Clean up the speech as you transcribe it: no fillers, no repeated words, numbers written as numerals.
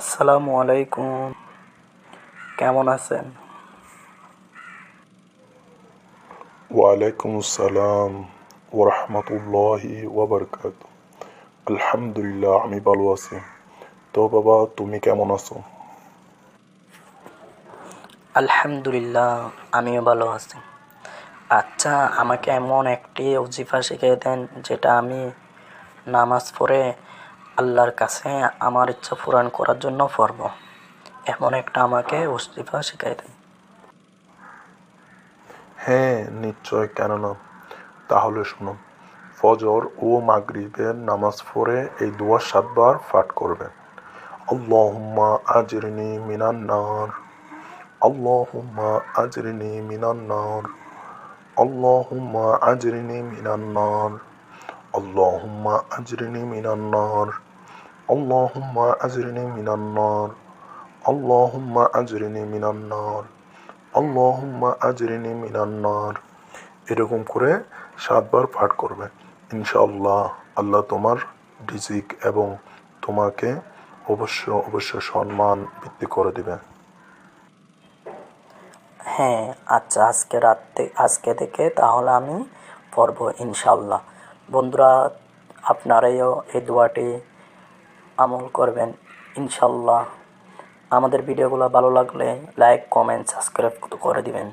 আসসালামু আলাইকুম। কেমন আছেন? ওয়ালাইকুম আসসালাম ওরহমতুল্লাহি ওয়াবারকাতু। আলহামদুলিল্লাহ, আমি ভালো আছি। তো বাবা, তুমি কেমন আছো? আলহামদুলিল্লাহ, আমিও ভালো আছি। আচ্ছা, আমাকে এমন একটি ওজিফা শিখিয়ে দেন যেটা আমি নামাজ পড়ে আল্লাহর কাছে আমার ইচ্ছা পূরণ করার জন্য পড়ব। এমন একটা আমাকে ওজিফা শিখিয়ে দেন। হ্যাঁ, নিশ্চয়, কেন না। তাহলে শোনো, ফজর ও মাগরিবের নামাজ পড়ে এই দোয়া 7 বার পাঠ করবেন। আল্লাহুম্মা আজরিনি মিনান নার, আল্লাহুম্মা আজরিনি মিনান নার, আল্লাহুম্মা আজরিনি মিনান নার, আল্লাহুম্মা আজরিনি মিনান নার, আল্লাহুম্মা আজরিনি মিনান নার, আল্লাহুম্মা আজরিনি মিনান নার, আল্লাহুম্মা আজরিনি মিনান নার। এরকম করে 7 বার পাঠ করবে। ইনশাআল্লাহ আল্লাহ তোমার রিজিক এবং তোমাকে অবশ্য সম্মান বৃদ্ধি করে দিবে। হ্যাঁ, আচ্ছা, আজকে থেকে তাহলে আমি পড়ব ইনশাআল্লাহ। বন্ধুরা, আপনারাও এই দোয়াটি আমল করবেন ইনশাআল্লাহ। আমাদের ভিডিওগুলো ভালো লাগলে লাইক, কমেন্ট, সাবস্ক্রাইব করে দিবেন।